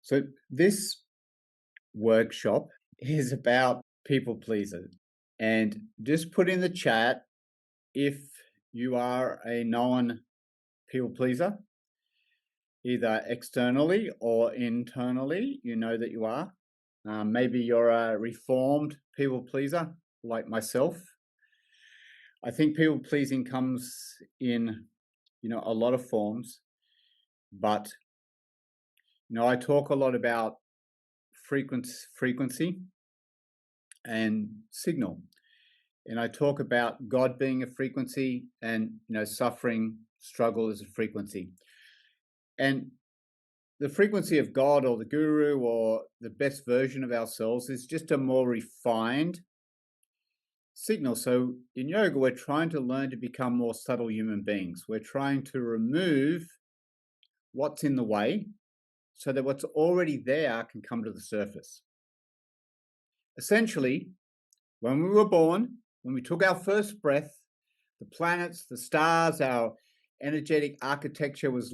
So this workshop is about people pleasers. And just put in the chat if you are a known people pleaser, either externally or internally, you know that you are. Maybe you're a reformed people pleaser like myself. I think people pleasing comes in, a lot of forms, but I talk a lot about frequency and signal. And I talk about God being a frequency and, suffering, struggle is a frequency. And the frequency of God or the guru or the best version of ourselves is just a more refined signal. So in yoga, we're trying to learn to become more subtle human beings. We're trying to remove what's in the way so that what's already there can come to the surface. Essentially, when we were born, when we took our first breath, the planets, the stars, our energetic architecture was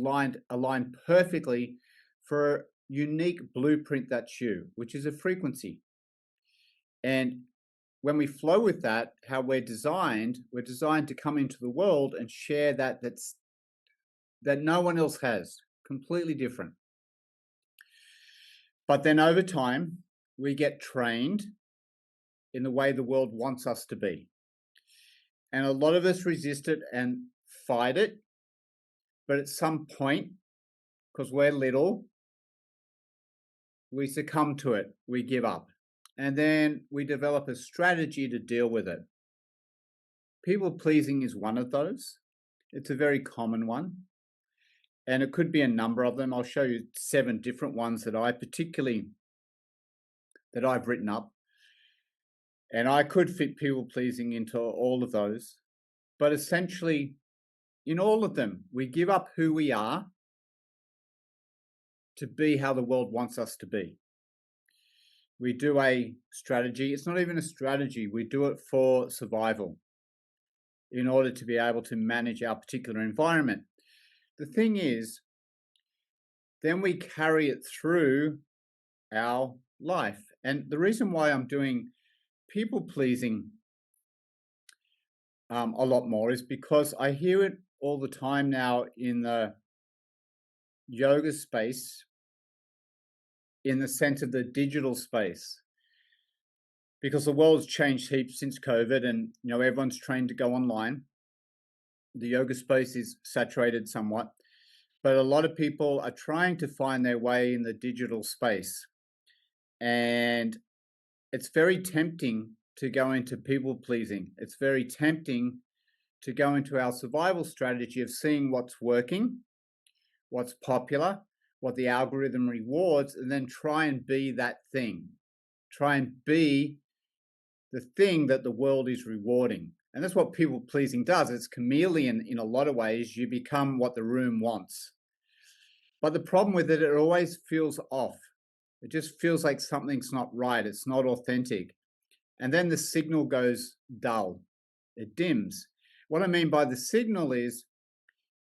aligned perfectly for a unique blueprint that's you, which is a frequency. And when we flow with that, how we're designed to come into the world and share that no one else has, completely different. But then over time, we get trained in the way the world wants us to be. And a lot of us resist it and fight it. But at some point, because we're little, we succumb to it, we give up. And then we develop a strategy to deal with it. People pleasing is one of those. It's a very common one. And it could be a number of them. I'll show you 7 different ones that I've written up. And I could fit people pleasing into all of those. But essentially, in all of them, we give up who we are to be how the world wants us to be. We do a strategy. It's not even a strategy. We do it for survival in order to be able to manage our particular environment. The thing is, then we carry it through our life. And the reason why I'm doing people pleasing a lot more is because I hear it all the time now in the yoga space, in the sense of the digital space, because the world's changed heaps since COVID and, everyone's trained to go online. The yoga space is saturated somewhat, but a lot of people are trying to find their way in the digital space. And it's very tempting to go into people pleasing. It's very tempting to go into our survival strategy of seeing what's working, what's popular, what the algorithm rewards, and then try and be that thing. Try and be the thing that the world is rewarding. And that's what people pleasing does. It's chameleon in a lot of ways. You become what the room wants. But the problem with it, it always feels off. It just feels like something's not right. It's not authentic. And then the signal goes dull. It dims. What I mean by the signal is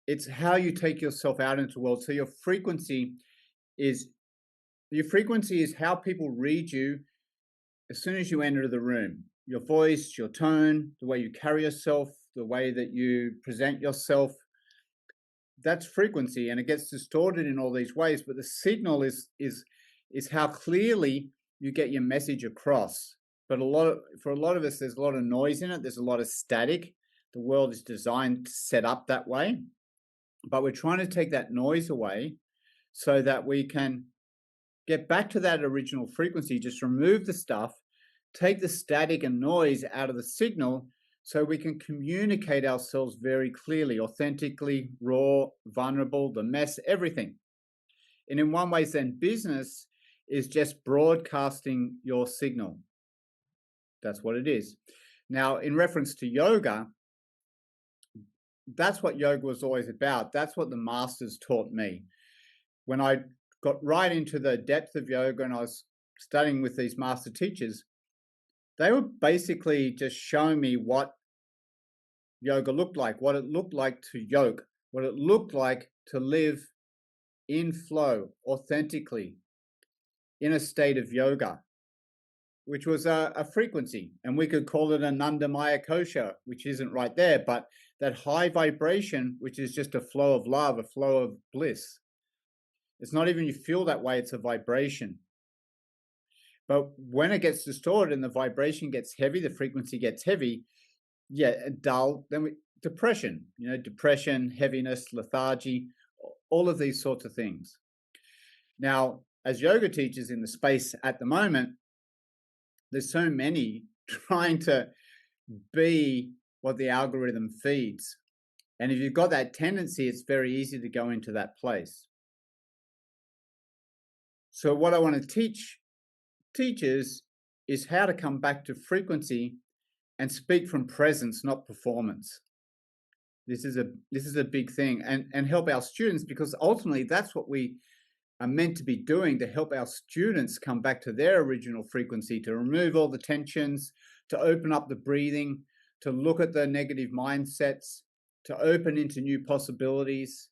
it's how you take yourself out into the world. So your frequency is how people read you as soon as you enter the room. Your voice, your tone, the way you carry yourself, the way that you present yourself, that's frequency, and it gets distorted in all these ways. But the signal is how clearly you get your message across. But for a lot of us, there's a lot of noise in it. There's a lot of static. The world is designed, set up that way. But we're trying to take that noise away so that we can get back to that original frequency, just remove the stuff, take the static and noise out of the signal so we can communicate ourselves very clearly, authentically, raw, vulnerable, the mess, everything. And in one way, then business is just broadcasting your signal. That's what it is. Now, in reference to yoga, that's what yoga was always about. That's what the masters taught me. When I got right into the depth of yoga and I was studying with these master teachers, they were basically just showing me what yoga looked like, what it looked like to yoke, what it looked like to live in flow authentically, in a state of yoga, which was a frequency. And we could call it ananda maya kosha, which isn't right there, but that high vibration, which is just a flow of love, a flow of bliss. It's not even you feel that way, it's a vibration. But when it gets distorted and the vibration gets heavy, the frequency gets heavy, dull, then depression, depression, heaviness, lethargy, all of these sorts of things. Now, as yoga teachers in the space at the moment, there's so many trying to be what the algorithm feeds. And if you've got that tendency, it's very easy to go into that place. So what I want to teach teachers is how to come back to frequency and speak from presence, not performance. This is a big thing, and help our students, because ultimately that's what we are meant to be doing, to help our students come back to their original frequency, to remove all the tensions, to open up the breathing, to look at the negative mindsets, to open into new possibilities,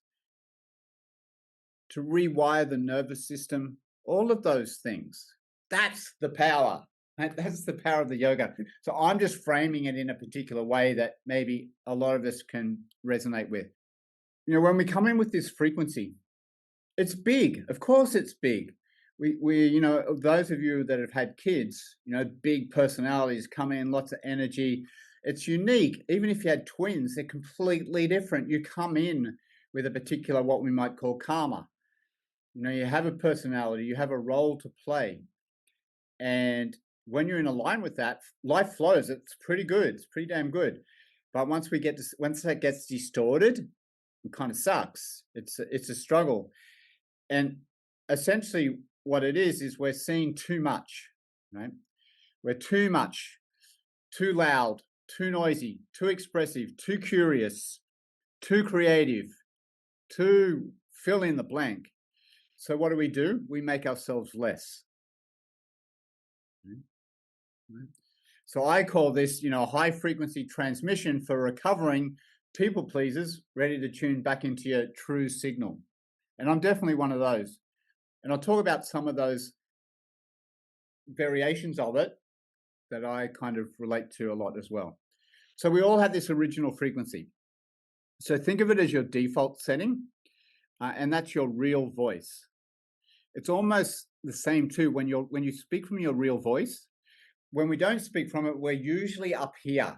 to rewire the nervous system, all of those things. That's the power. That's the power of the yoga. So I'm just framing it in a particular way that maybe a lot of us can resonate with. When we come in with this frequency, it's big. Of course it's big. We those of you that have had kids, big personalities come in, lots of energy. It's unique. Even if you had twins, they're completely different. You come in with a particular, what we might call karma. You have a personality, you have a role to play. And when you're in line with that, life flows. It's pretty good. It's pretty damn good. But once that gets distorted, it kind of sucks. It's a struggle. And essentially what it is we're seeing too much, right? We're too much, too loud, too noisy, too expressive, too curious, too creative, too fill in the blank. So what do? We make ourselves less. So I call this, high frequency transmission for recovering people pleasers ready to tune back into your true signal. And I'm definitely one of those. And I'll talk about some of those variations of it that I kind of relate to a lot as well. So we all have this original frequency. So think of it as your default setting, and that's your real voice. It's almost the same too when you speak from your real voice. When we don't speak from it, we're usually up here.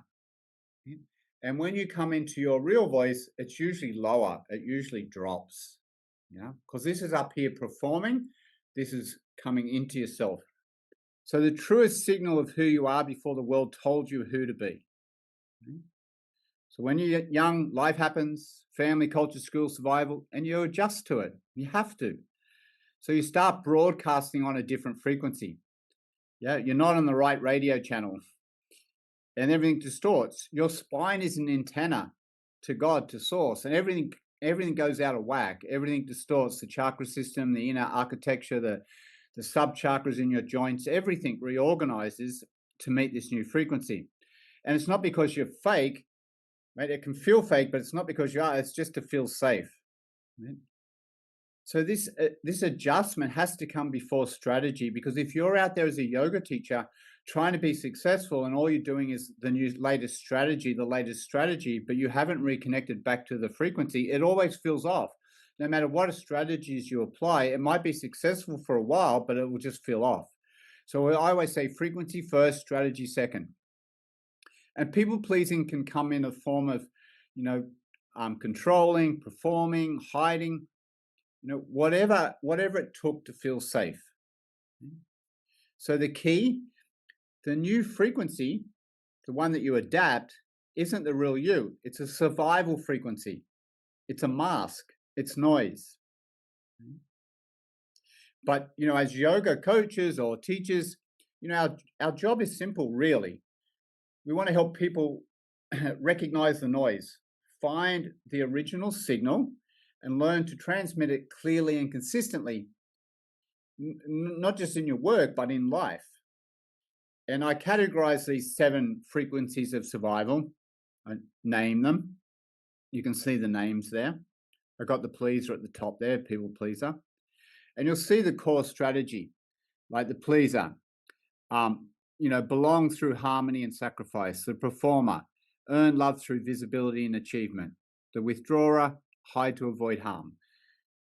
And when you come into your real voice, it's usually lower. It usually drops. Because this is up here performing. This is coming into yourself. So the truest signal of who you are before the world told you who to be. So when you're young, life happens, family, culture, school, survival, and you adjust to it. You have to. So you start broadcasting on a different frequency. You're not on the right radio channel. And everything distorts. Your spine is an antenna to God, to source, and everything goes out of whack. Everything distorts. The chakra system, the inner architecture, the sub-chakras in your joints, everything reorganizes to meet this new frequency. And it's not because you're fake, right? It can feel fake, but it's not because you are. It's just to feel safe. Right? So this adjustment has to come before strategy, because if you're out there as a yoga teacher trying to be successful and all you're doing is the latest strategy, but you haven't reconnected back to the frequency, it always feels off. No matter what strategies you apply, it might be successful for a while, but it will just feel off. So I always say frequency first, strategy second. And people pleasing can come in a form of, controlling, performing, hiding, whatever it took to feel safe. So the key, the new frequency, the one that you adapt, isn't the real you. It's a survival frequency. It's a mask. It's noise. But, as yoga coaches or teachers, our job is simple, really. We want to help people recognize the noise, find the original signal, and learn to transmit it clearly and consistently, not just in your work, but in life. And I categorize these 7 frequencies of survival. I name them. You can see the names there. I got the pleaser at the top there, people pleaser. And you'll see the core strategy. like the pleaser, belong through harmony and sacrifice. The performer, earn love through visibility and achievement. The withdrawer, hide to avoid harm.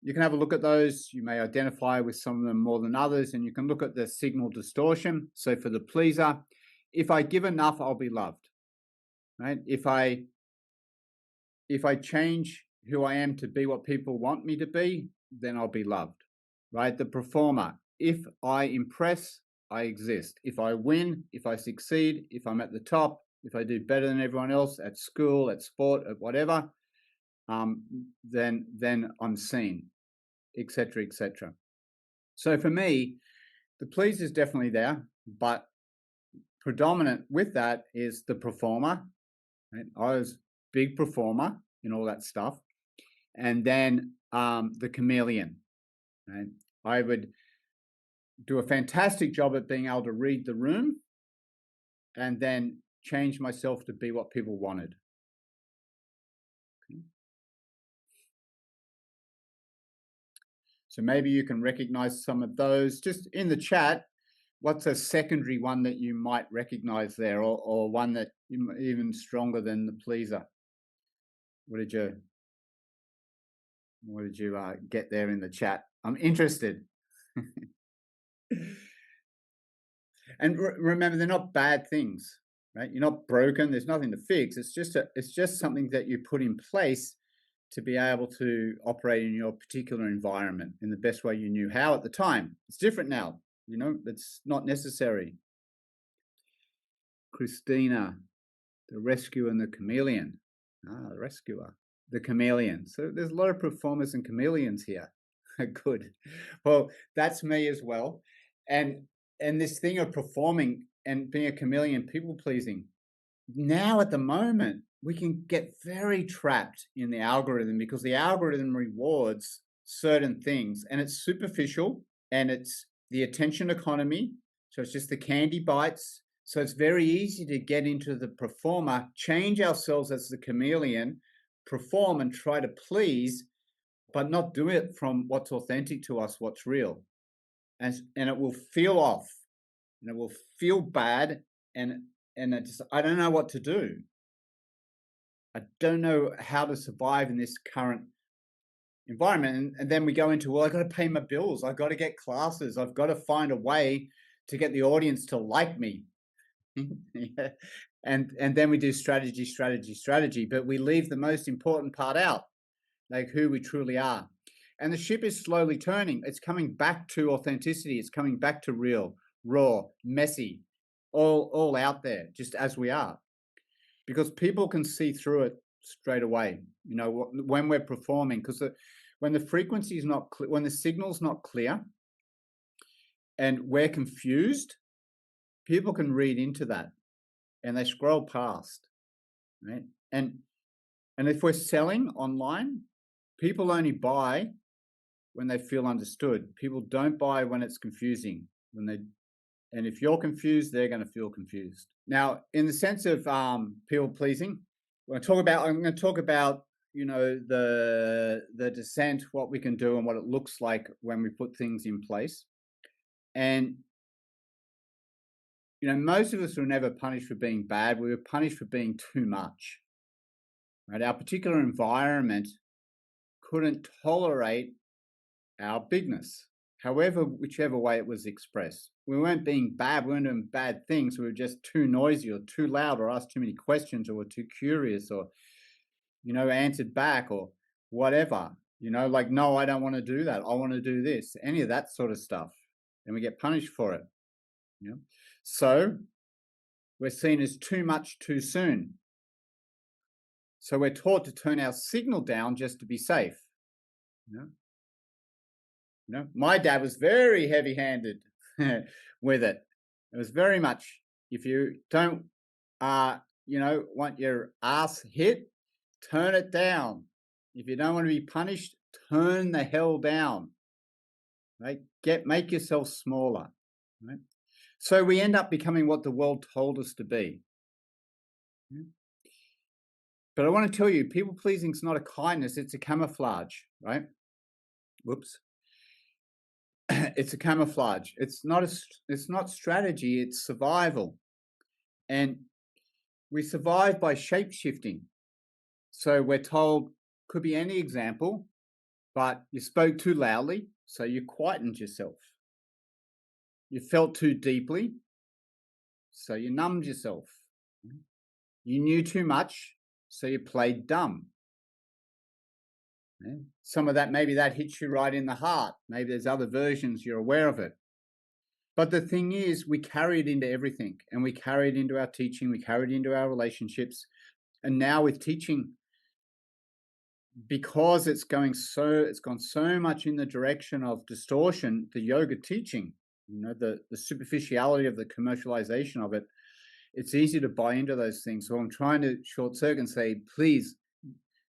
You can have a look at those. You may identify with some of them more than others, and you can look at the signal distortion. So for the pleaser, if I give enough, I'll be loved. Right? If I change who I am to be what people want me to be, then I'll be loved. Right? The performer, if I impress, I exist. If I win, if I succeed, if I'm at the top, if I do better than everyone else at school, at sport, at whatever, then I'm seen, etc., etc. So for me, the please is definitely there, but predominant with that is the performer. Right? I was big performer in all that stuff, and then the chameleon. Right? I would do a fantastic job at being able to read the room, and then change myself to be what people wanted. Okay. So maybe you can recognize some of those just in the chat. What's a secondary one that you might recognize there, or one that even stronger than the pleaser? What did you get there in the chat? I'm interested. And remember, they're not bad things, right? You're not broken. There's nothing to fix. It's just something that you put in place to be able to operate in your particular environment in the best way you knew how at the time. It's different now. It's not necessary. Christina, the rescuer and the chameleon. The rescuer, the chameleon. So there's a lot of performers and chameleons here. Good. Well, that's me as well. And this thing of performing and being a chameleon, people pleasing. Now at the moment, we can get very trapped in the algorithm because the algorithm rewards certain things, and it's superficial, and it's the attention economy. So it's just the candy bites. So it's very easy to get into the performer, change ourselves as the chameleon, perform and try to please, but not do it from what's authentic to us, what's real. And it will feel off, and it will feel bad, and I don't know what to do. I don't know how to survive in this current environment. And then we go into, well, I've got to pay my bills. I've got to get classes. I've got to find a way to get the audience to like me. Yeah. And then we do strategy, but we leave the most important part out, like who we truly are. And the ship is slowly turning. It's coming back to authenticity. It's coming back to real, raw, messy, all out there, just as we are. Because people can see through it straight away, when we're performing, because when the frequency is not clear, when the signal's not clear and we're confused, people can read into that and they scroll past, right? And if we're selling online, people only buy when they feel understood. People don't buy when it's confusing. And if you're confused, they're going to feel confused. Now, in the sense of people pleasing, I'm going to talk about the descent, what we can do, and what it looks like when we put things in place. And most of us were never punished for being bad. We were punished for being too much. Right? Our particular environment couldn't tolerate our bigness. However, whichever way it was expressed. We weren't being bad, we weren't doing bad things, we were just too noisy or too loud or asked too many questions or were too curious or, answered back or whatever. Like, no, I don't want to do that. I want to do this. Any of that sort of stuff. And we get punished for it. So we're seen as too much too soon. So we're taught to turn our signal down just to be safe. My dad was very heavy-handed with it. It was very much, if you don't, want your ass hit, turn it down. If you don't want to be punished, turn the hell down. Right? Make yourself smaller. Right? So we end up becoming what the world told us to be. But I want to tell you, people pleasing is not a kindness; it's a camouflage. Right? Whoops. It's a camouflage. It's not strategy, it's survival. And we survive by shape shifting. So we're told, could be any example, but you spoke too loudly, so you quietened yourself. You felt too deeply, so you numbed yourself. You knew too much, so you played dumb. Some of that, maybe that hits you right in the heart. Maybe there's other versions, you're aware of it. But the thing is, we carry it into everything, and we carry it into our teaching, we carry it into our relationships. And now with teaching, because it's gone so much in the direction of distortion, the yoga teaching, the superficiality of the commercialization of it, it's easy to buy into those things. So I'm trying to short circuit and say, please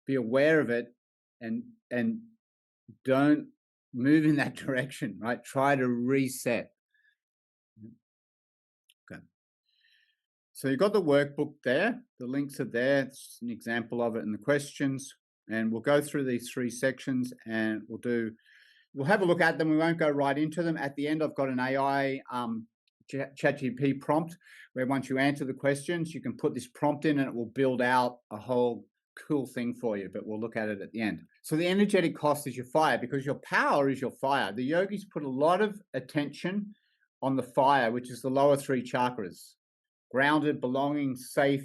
be aware of it and don't move in that direction, right? Try to reset. Okay. So you've got the workbook there. The links are there. It's an example of it in the questions. And we'll go through these 3 sections and we'll have a look at them. We won't go right into them. At the end, I've got an AI ChatGPT prompt where once you answer the questions, you can put this prompt in and it will build out a whole cool thing for you, but we'll look at it at the end. So the energetic cost is your fire, because your power is your fire. The yogis put a lot of attention on the fire, which is the lower 3 chakras. Grounded, belonging, safe,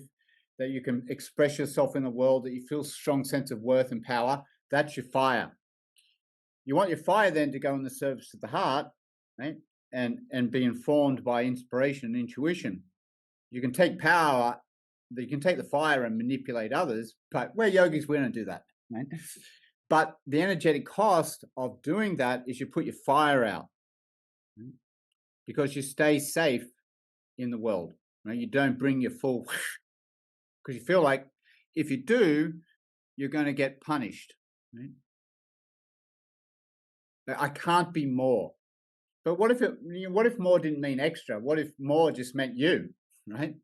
that you can express yourself in the world, that you feel a strong sense of worth and power. That's your fire. You want your fire then to go in the service of the heart, right? And be informed by inspiration and intuition. You can take power, you can take the fire and manipulate others, but we're yogis, we don't do that, right? But the energetic cost of doing that is you put your fire out, right? Because you stay safe in the world, right? You don't bring your full, because you feel like if you do, you're going to get punished, right? I can't be more. But what if more didn't mean extra? What if more just meant you, right?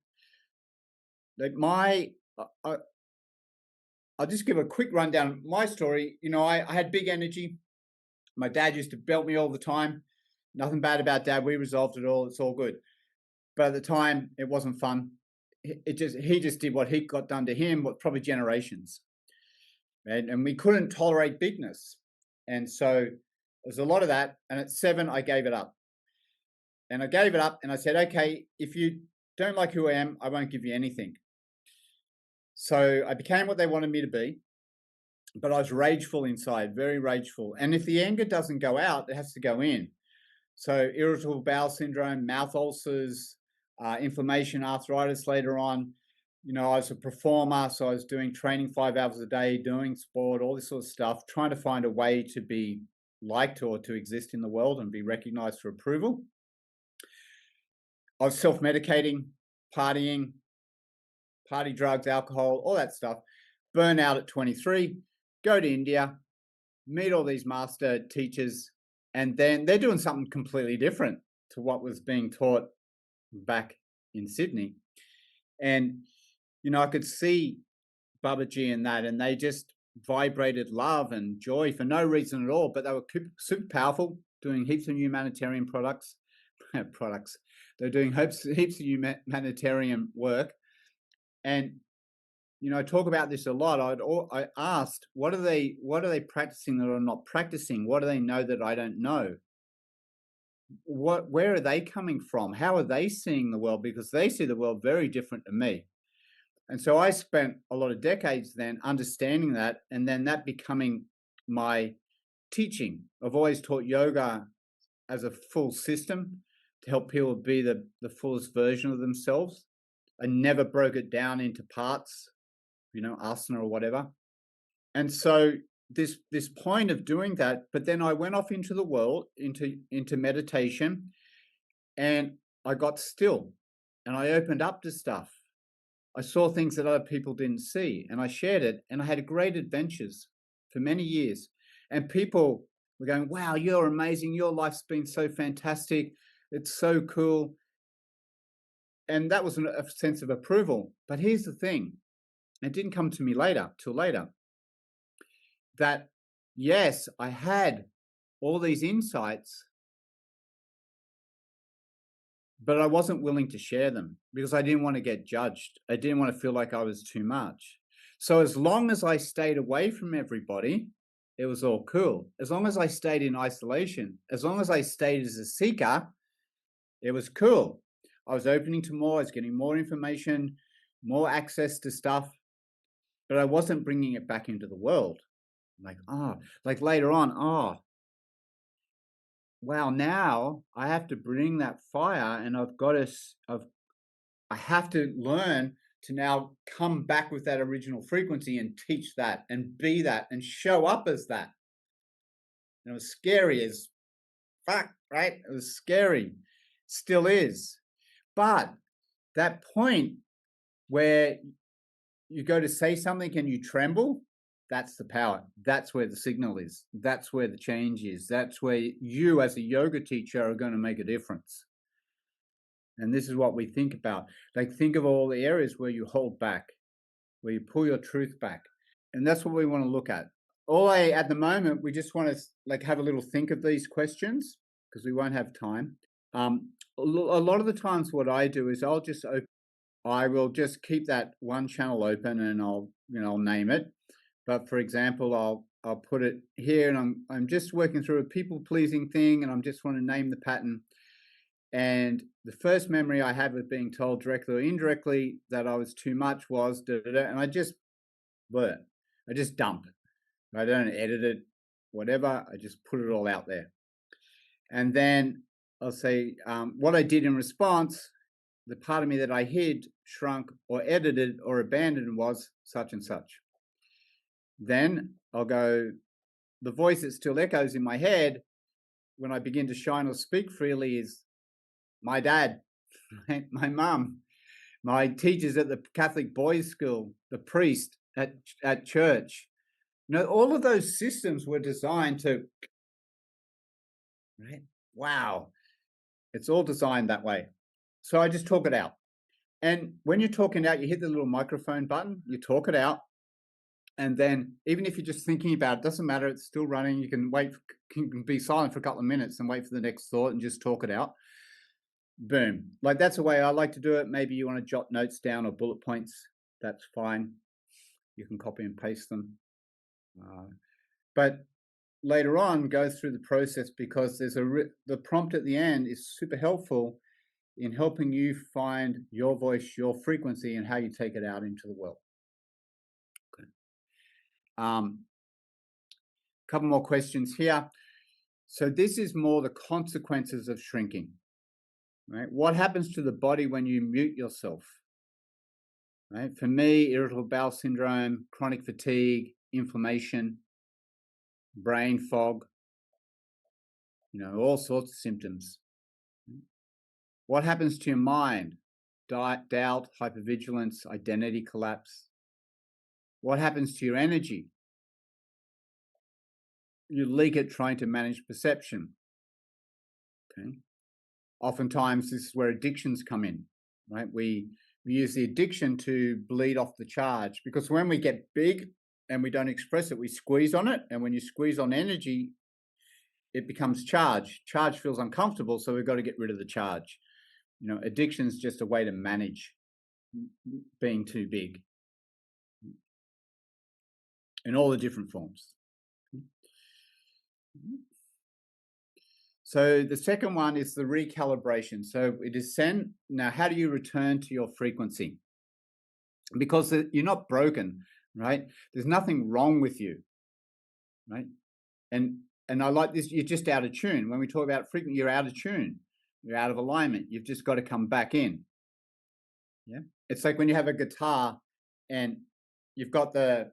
Like I'll just give a quick rundown of my story. I had big energy. My dad used to belt me all the time. Nothing bad about Dad. We resolved it all. It's all good. But at the time, it wasn't fun. He just did what he got done to him, what probably generations. And we couldn't tolerate bigness. And so there's a lot of that. And at 7, I gave it up. And I gave it up and I said, okay, if you don't like who I am, I won't give you anything. So I became what they wanted me to be, but I was rageful inside, very rageful. And if the anger doesn't go out, it has to go in. So irritable bowel syndrome, mouth ulcers, inflammation, arthritis later on. I was a performer, so I was doing training 5 hours a day, doing sport, all this sort of stuff, trying to find a way to be liked or to exist in the world and be recognized for approval. I was self-medicating, partying, party drugs, alcohol, all that stuff. Burn out at 23, go to India, meet all these master teachers, and then they're doing something completely different to what was being taught back in Sydney. And, I could see Babaji in that, and they just vibrated love and joy for no reason at all, but they were super powerful, doing heaps of humanitarian products. They're doing heaps of humanitarian work. And, I talk about this a lot. I asked, what are they practicing that I'm not practicing? What do they know that I don't know? Where are they coming from? How are they seeing the world? Because they see the world very different to me. And so I spent a lot of decades then understanding that, and then that becoming my teaching. I've always taught yoga as a full system to help people be the fullest version of themselves. I never broke it down into parts, asana or whatever. And so this point of doing that, but then I went off into the world, into meditation, and I got still and I opened up to stuff. I saw things that other people didn't see, and I shared it, and I had great adventures for many years. And people were going, wow, you're amazing. Your life's been so fantastic. It's so cool. And that was a sense of approval. But here's the thing. It didn't come to me till later. That, yes, I had all these insights, but I wasn't willing to share them because I didn't want to get judged. I didn't want to feel like I was too much. So as long as I stayed away from everybody, it was all cool. As long as I stayed in isolation, as long as I stayed as a seeker, it was cool. I was opening to more, I was getting more information, more access to stuff, but I wasn't bringing it back into the world. Like, like later on, wow, now I have to bring that fire and I have to learn to now come back with that original frequency and teach that and be that and show up as that. And it was scary as fuck, right? It was scary. Still is. But that point where you go to say something and you tremble, that's the power. That's where the signal is. That's where the change is. That's where you as a yoga teacher are going to make a difference. And this is what we think about. Like, think of all the areas where you hold back, where you pull your truth back. And that's what we want to look at. At the moment, we just want to like have a little think of these questions because we won't have time. A lot of the times what I do is I will just keep that one channel open and I'll name it. But for example, I'll put it here and I'm just working through a people pleasing thing and I'm just want to name the pattern. And the first memory I had with being told directly or indirectly that I was too much was and I just dump. I don't edit it, whatever. I just put it all out there. And then I'll say what I did in response, the part of me that I hid, shrunk, or edited or abandoned was such and such. Then I'll go, the voice that still echoes in my head when I begin to shine or speak freely is my dad, my mum, my teachers at the Catholic boys' school, the priest at church. All of those systems were designed to, right? Wow. It's all designed that way. So I just talk it out. And when you're talking out, you hit the little microphone button, you talk it out. And then even if you're just thinking about it, doesn't matter, it's still running. You can can be silent for a couple of minutes and wait for the next thought and just talk it out. Boom. Like that's the way I like to do it. Maybe you want to jot notes down or bullet points. That's fine. You can copy and paste them. But later on, go through the process because there's the prompt at the end is super helpful in helping you find your voice, your frequency, and how you take it out into the world. Okay. Couple more questions here. So this is more the consequences of shrinking, right? What happens to the body when you mute yourself? Right? For me, irritable bowel syndrome, chronic fatigue, inflammation, brain fog, all sorts of symptoms. What happens to your mind? Doubt, hypervigilance, identity collapse. What happens to your energy? You leak it trying to manage perception. Okay. Oftentimes, this is where addictions come in, right? We use the addiction to bleed off the charge because when we get big and we don't express it, we squeeze on it. And when you squeeze on energy, it becomes charge. Charge feels uncomfortable, so we've got to get rid of the charge. Addiction is just a way to manage being too big in all the different forms. So the second one is the recalibration. So it is now how do you return to your frequency? Because you're not broken, right? There's nothing wrong with you, right? And I like this, you're just out of tune. When we talk about frequency, you're out of tune. You're out of alignment. You've just got to come back in. Yeah. It's like when you have a guitar and you've got the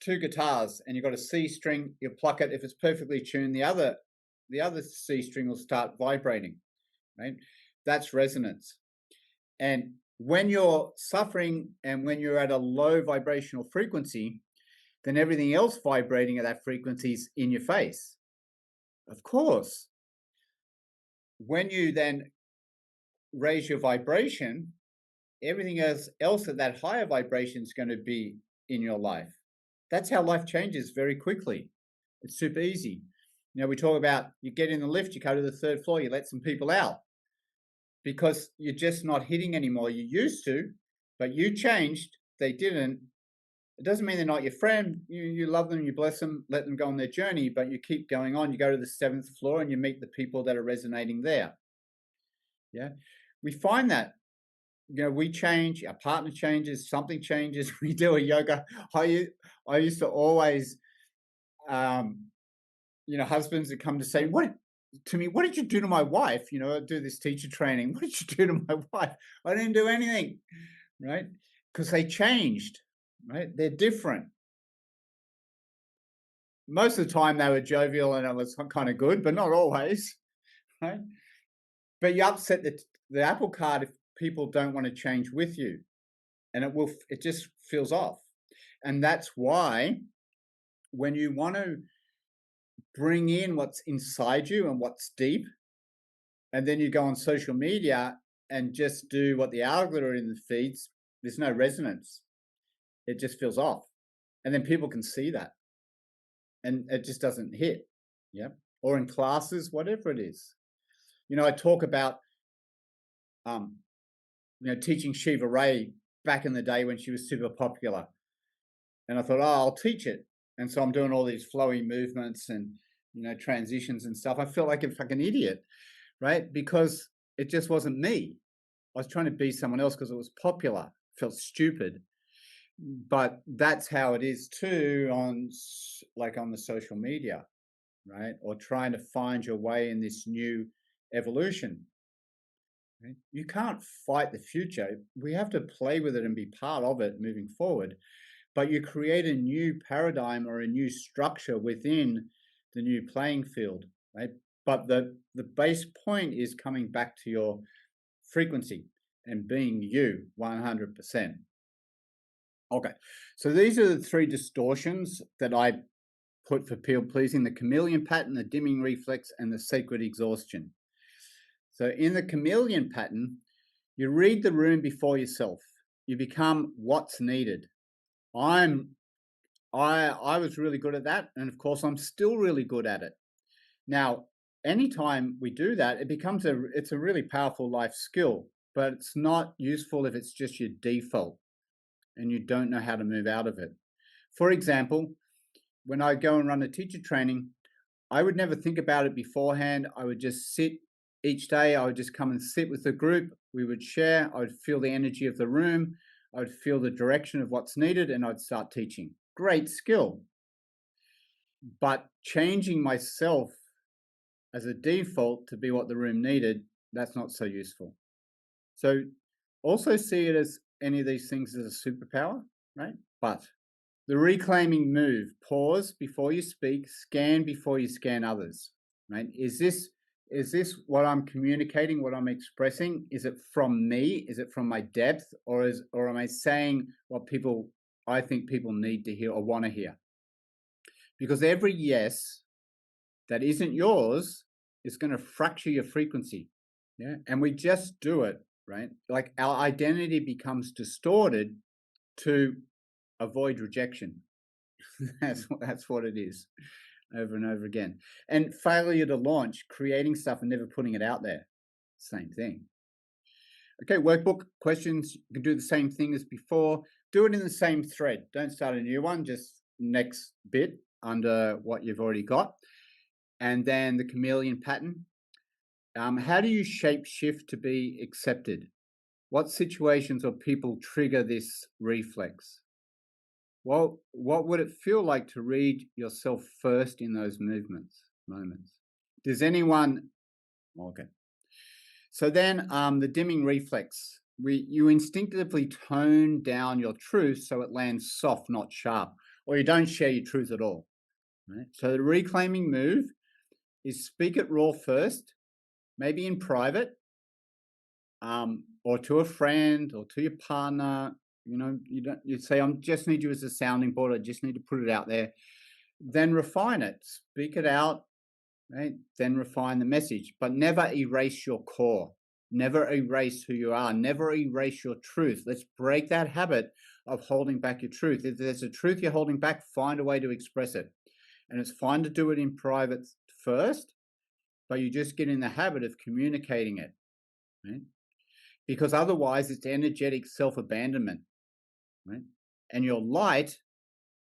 two guitars and you've got a C string, you pluck it. If it's perfectly tuned, the other C string will start vibrating, right? That's resonance. And when you're suffering and when you're at a low vibrational frequency, then everything else vibrating at that frequency is in your face. Of course. When you then raise your vibration, everything else at that higher vibration is going to be in your life. That's how life changes very quickly. It's super easy. We talk about you get in the lift, you go to the third floor, you let some people out. because you're just not hitting anymore. You used to, but you changed. They didn't. It doesn't mean they're not your friend. You love them, you bless them, let them go on their journey, but you keep going on. You go to the 7th floor and you meet the people that are resonating there. Yeah. We find that, we change, our partner changes, something changes. We do a yoga. I used to always, husbands that come to say, what did you do to my wife? I do this teacher training. What did you do to my wife? I didn't do anything, right? Because they changed, right? They're different. Most of the time they were jovial and it was kind of good, but not always, right? But you upset the apple cart if people don't want to change with you, and it just feels off. And that's why when you want to bring in what's inside you and what's deep, and then you go on social media and just do what the algorithm feeds, there's no resonance. It just feels off. And then people can see that. And it just doesn't hit. Yeah. Or in classes, whatever it is. I talk about teaching Shiva Ray back in the day when she was super popular. And I thought, I'll teach it. And so I'm doing all these flowy movements and transitions and stuff. I feel like a fucking idiot, right? Because it just wasn't me. I was trying to be someone else because it was popular. It felt stupid. But that's how it is too on the social media, right? Or trying to find your way in this new evolution. Right? You can't fight the future. We have to play with it and be part of it moving forward. But you create a new paradigm or a new structure within the new playing field, right? But the base point is coming back to your frequency and being you 100%. Okay, so these are the 3 distortions that I put for people pleasing: the chameleon pattern, the dimming reflex, and the sacred exhaustion. So in the chameleon pattern, you read the room before yourself. You become what's needed. I was really good at that, and of course I'm still really good at it. Now, anytime we do that, it's a really powerful life skill, but it's not useful if it's just your default and you don't know how to move out of it. For example, when I go and run a teacher training, I would never think about it beforehand. I would just sit each day. I would just come and sit with the group. We would share. I would feel the energy of the room. I would feel the direction of what's needed, and I'd start teaching. Great skill. But changing myself as a default to be what the room needed, that's not so useful. So also see it as any of these things as a superpower, right? But the reclaiming move: pause before you speak, scan before you scan others, right? Is this what I'm communicating, what I'm expressing? Is it from me? Is it from my depth? Or am I saying what I think people need to hear or want to hear? Because every yes that isn't yours is going to fracture your frequency. Yeah. And we just do it, right? Like our identity becomes distorted to avoid rejection. That's what it is, over and over again. And failure to launch, creating stuff and never putting it out there. Same thing. Okay, workbook questions. You can do the same thing as before. Do it in the same thread. Don't start a new one, just next bit under what you've already got. And then the chameleon pattern. How do you shape shift to be accepted? What situations or people trigger this reflex? Well, what would it feel like to read yourself first in those moments? Does anyone? Okay. So then the dimming reflex. You instinctively tone down your truth so it lands soft, not sharp, or you don't share your truth at all. Right? So the reclaiming move is speak it raw first, maybe in private, or to a friend or to your partner. You say, I just need you as a sounding board. I just need to put it out there. Then refine it, speak it out, right? Then refine the message, but never erase your core. Never erase who you are. Never erase your truth. Let's break that habit of holding back your truth. If there's a truth you're holding back, find a way to express it. And it's fine to do it in private first, but you just get in the habit of communicating it. right? Because otherwise it's energetic self-abandonment, right? And your light,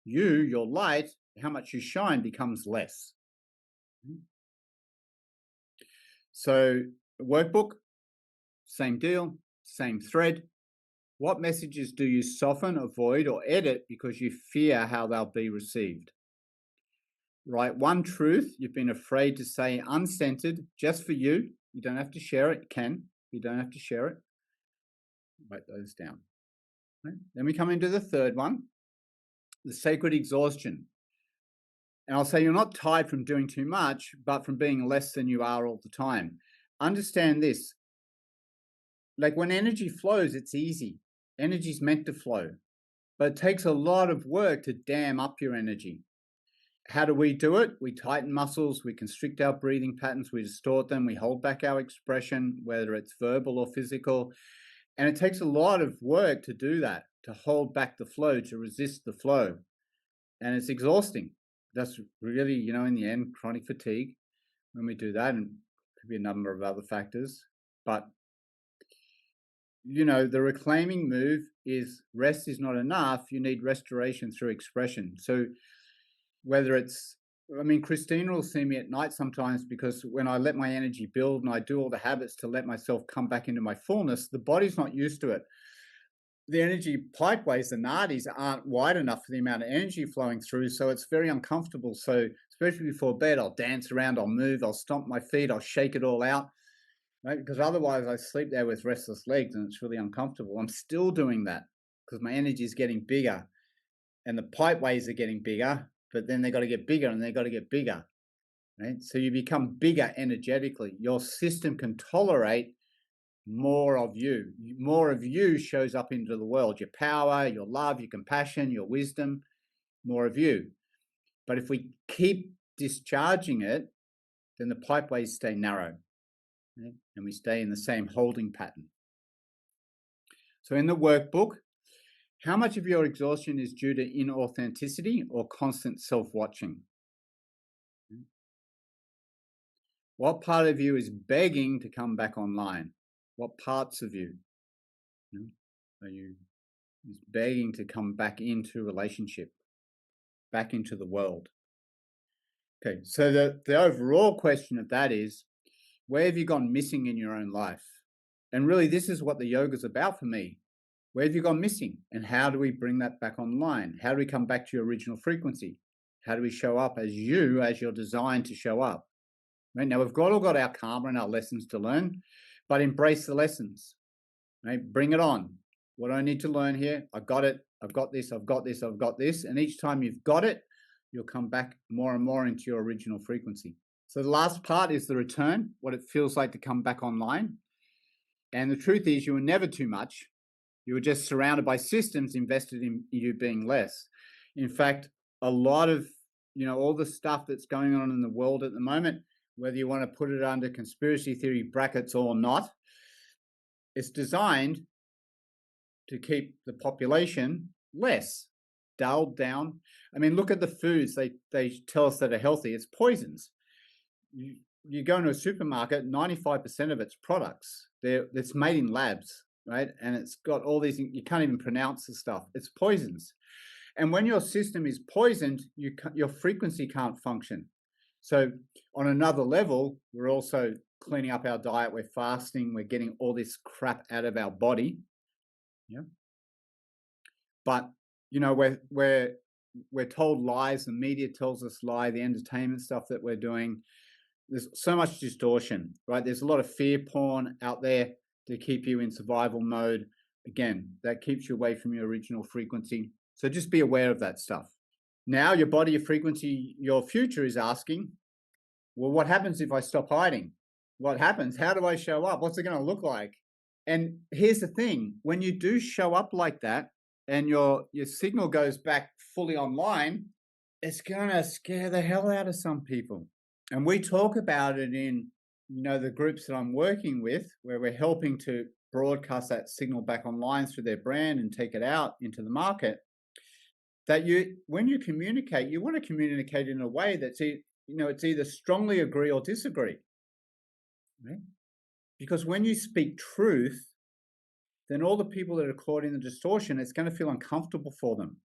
your light, how much you shine becomes less. So workbook, same deal, same thread. What messages do you soften, avoid, or edit because you fear how they'll be received? Write one truth you've been afraid to say uncensored, just for you. You don't have to share it. You can. You don't have to share it. Write those down. Right? Then we come into the third one, the sacred exhaustion. And I'll say you're not tired from doing too much, but from being less than you are all the time. Understand this. Like when energy flows, it's easy. Energy's meant to flow, but it takes a lot of work to dam up your energy. How do we do it? We tighten muscles, we constrict our breathing patterns, we distort them, we hold back our expression, whether it's verbal or physical. And it takes a lot of work to do that, to hold back the flow, to resist the flow. And it's exhausting. That's really, in the end, chronic fatigue when we do that, and could be a number of other factors. But, the reclaiming move is rest is not enough. You need restoration through expression. So whether it's, Christina will see me at night sometimes because when I let my energy build and I do all the habits to let myself come back into my fullness, the body's not used to it. The energy pipeways, the nadis, aren't wide enough for the amount of energy flowing through, so it's very uncomfortable. So especially before bed, I'll dance around, I'll move, I'll stomp my feet, I'll shake it all out, right? Because otherwise I sleep there with restless legs and it's really uncomfortable. I'm still doing that because my energy is getting bigger and the pipeways are getting bigger, but then they got to get bigger and they got to get bigger, right? So you become bigger energetically. Your system can tolerate more of you. More of you shows up into the world. Your power, your love, your compassion, your wisdom, more of you. But if we keep discharging it, then the pipeways stay narrow, right? And we stay in the same holding pattern. So in the workbook, how much of your exhaustion is due to inauthenticity or constant self-watching? What part of you is begging to come back online? What parts of you are you begging to come back into relationship, back into the world? Okay, so the overall question of that is, where have you gone missing in your own life? And really, this is what the yoga is about for me. Where have you gone missing? And how do we bring that back online? How do we come back to your original frequency? How do we show up as you're designed to show up? Right? Now, we've all got our karma and our lessons to learn, but embrace the lessons. Right? Bring it on. What do I need to learn here? I got it. I've got this. I've got this. I've got this. And each time you've got it, you'll come back more and more into your original frequency. So the last part is the return, what it feels like to come back online. And the truth is, you were never too much. You were just surrounded by systems invested in you being less. In fact, a lot of, all the stuff that's going on in the world at the moment, whether you want to put it under conspiracy theory brackets or not, it's designed to keep the population less, dulled down. Look at the foods they tell us that are healthy. It's poisons. You go into a supermarket, 95% of its products, it's made in labs, right? And it's got all these, you can't even pronounce the stuff. It's poisons. And when your system is poisoned, your frequency can't function. So on another level, we're also cleaning up our diet. We're fasting. We're getting all this crap out of our body. Yeah. But, we're told lies. The media tells us lie. The entertainment stuff that we're doing. There's so much distortion, right? There's a lot of fear porn out there to keep you in survival mode. Again, that keeps you away from your original frequency. So just be aware of that stuff. Now your body, your frequency, your future is asking, well, what happens if I stop hiding? What happens? How do I show up? What's it going to look like? And here's the thing, when you do show up like that and your signal goes back fully online, it's going to scare the hell out of some people. And we talk about it in, the groups that I'm working with, where we're helping to broadcast that signal back online through their brand and take it out into the market. That when you communicate, you want to communicate in a way that's, it's either strongly agree or disagree. Right? Because when you speak truth, then all the people that are caught in the distortion, it's going to feel uncomfortable for them.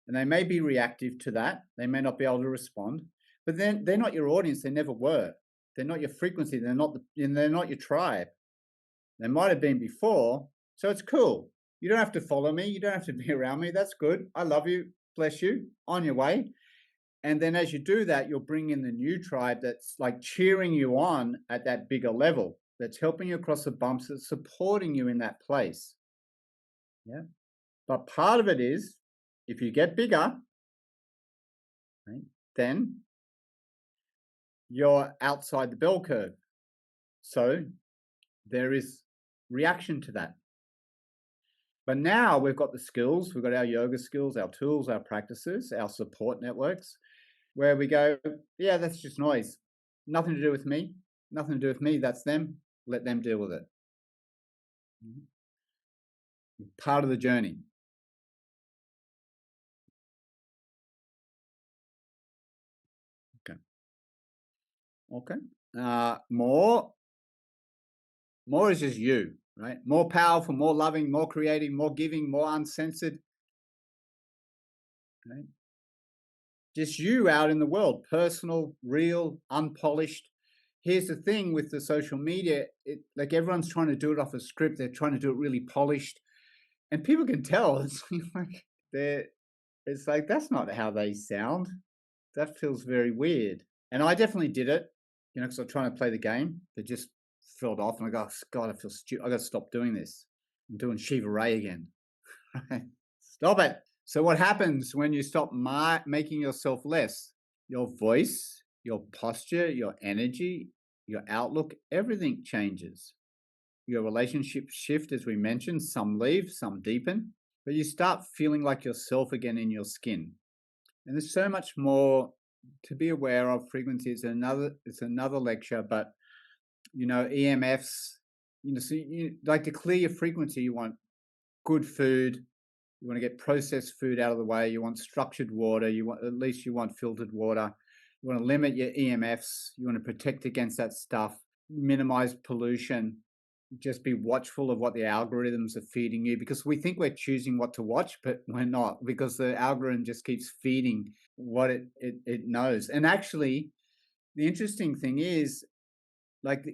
And they may be reactive to that. They may not be able to respond, but then they're not your audience. They never were. They're not your frequency. They're not your tribe. They might have been before. So it's cool. You don't have to follow me. You don't have to be around me. That's good. I love you. Bless you. On your way. And then as you do that, you'll bring in the new tribe that's like cheering you on at that bigger level, that's helping you across the bumps, that's supporting you in that place. Yeah. But part of it is, if you get bigger, right, then you're outside the bell curve. So there is reaction to that. But now we've got the skills, we've got our yoga skills, our tools, our practices, our support networks, where we go, yeah, that's just noise. Nothing to do with me. Nothing to do with me. That's them. Let them deal with it. Part of the journey. Okay. More is just you, right? More powerful, more loving, more creating, more giving, more uncensored. Right? Just you out in the world, personal, real, unpolished. Here's the thing with the social media, like everyone's trying to do it off a script. They're trying to do it really polished, and people can tell. It's like that's not how they sound. That feels very weird. And I definitely did it, because I'm trying to play the game. They just filled off, and I go, oh, God, I feel stupid. I got to stop doing this. I'm doing Shiva Ray again. Stop it. So what happens when you stop making yourself less? Your voice, your posture, your energy, your outlook, everything changes. Your relationships shift, as we mentioned. Some leave, some deepen. But you start feeling like yourself again in your skin. And there's so much more to be aware of. Frequency is it's another lecture, but EMFs, so you like to clear your frequency. You want good food. You want to get processed food out of the way. You want structured water. You want filtered water. You want to limit your EMFs. You want to protect against that stuff, minimize pollution. Just be watchful of what the algorithms are feeding you, because we think we're choosing what to watch, but we're not, because the algorithm just keeps feeding what it knows. And actually, the interesting thing is, like,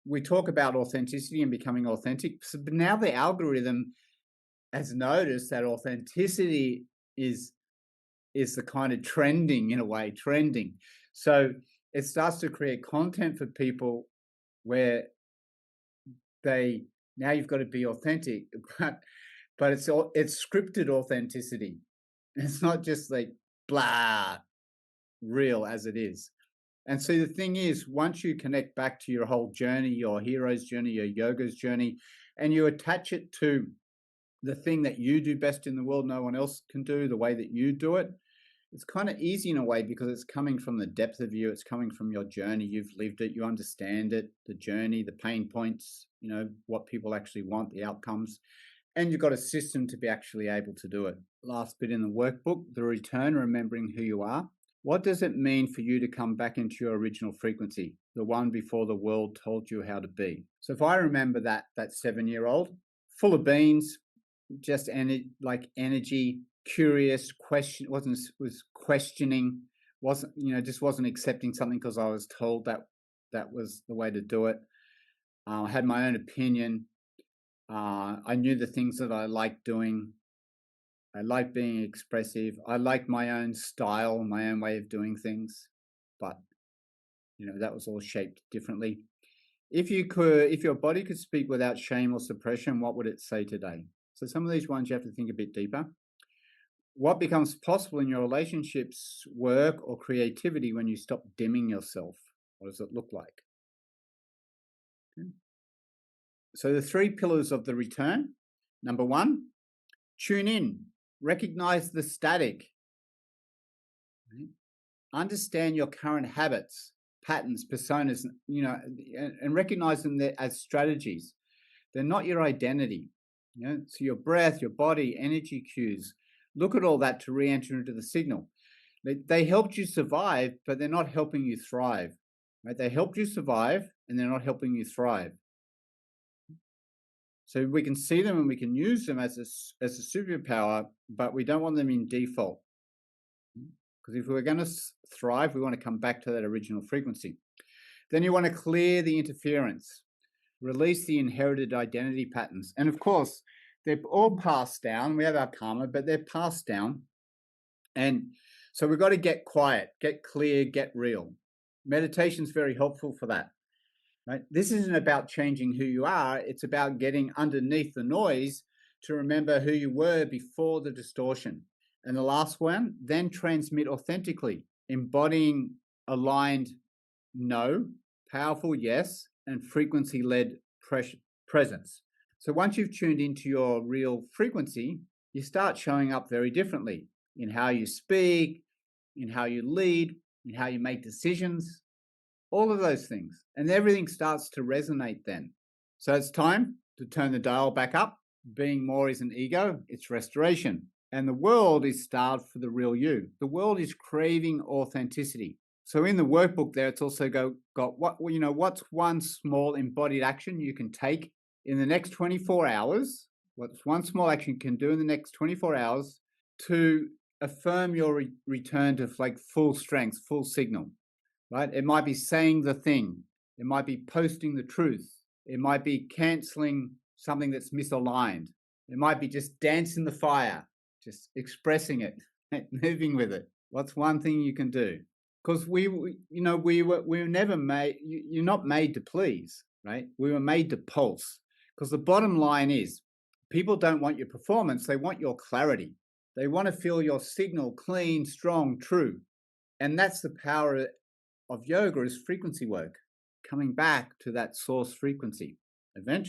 we talk about authenticity and becoming authentic, but now the algorithm has noticed that authenticity is the kind of trending, in a way, trending. So it starts to create content for people where now you've got to be authentic, but it's scripted authenticity. It's not just like blah, real as it is. And so the thing is, once you connect back to your whole journey, your hero's journey, your yoga's journey, and you attach it to the thing that you do best in the world, no one else can do, the way that you do it, it's kind of easy in a way, because it's coming from the depth of you. It's coming from your journey. You've lived it. You understand it, the journey, the pain points, what people actually want, the outcomes. And you've got a system to be actually able to do it. Last bit in the workbook, the return, remembering who you are. What does it mean for you to come back into your original frequency, the one before the world told you how to be? So if I remember that 7-year-old, full of beans, just energy, curious, was questioning, just wasn't accepting something because I was told that was the way to do it. I had my own opinion. I knew the things that I liked doing. I liked being expressive. I liked my own style, my own way of doing things, but that was all shaped differently. If your body could speak without shame or suppression, what would it say today? So some of these ones you have to think a bit deeper. What becomes possible in your relationships, work, or creativity when you stop dimming yourself? What does it look like? Okay. So the 3 pillars of the return. Number 1, tune in. Recognize the static. Okay. Understand your current habits, patterns, personas, and recognize them as strategies. They're not your identity. So your breath, your body, energy cues, look at all that to re-enter into the signal. They helped you survive, but they're not helping you thrive. Right? They helped you survive, and they're not helping you thrive. So we can see them and we can use them as a superpower, but we don't want them in default. Because if we're going to thrive, we want to come back to that original frequency. Then you want to clear the interference, release the inherited identity patterns. And of course, they're all passed down. We have our karma, but they're passed down. And so we've got to get quiet, get clear, get real. Meditation is very helpful for that. Right? This isn't about changing who you are. It's about getting underneath the noise to remember who you were before the distortion. And the last one, then transmit authentically, embodying aligned no, powerful yes, and frequency-led presence. So once you've tuned into your real frequency, you start showing up very differently in how you speak, in how you lead, in how you make decisions, all of those things. And everything starts to resonate then. So it's time to turn the dial back up. Being more isn't ego, it's restoration. And the world is starved for the real you. The world is craving authenticity. So in the workbook there, it's also got what's one small embodied action you can take in the next 24 hours. What's one small action you can do in the next 24 hours to affirm your return to like full strength, full signal, right? It might be saying the thing. It might be posting the truth. It might be canceling something that's misaligned. It might be just dancing the fire, just expressing it, moving with it. What's one thing you can do? Because we were never made. You're not made to please, right? We were made to pulse. Because the bottom line is, people don't want your performance; they want your clarity. They want to feel your signal clean, strong, true, and that's the power of yoga is frequency work, coming back to that source frequency. Eventually.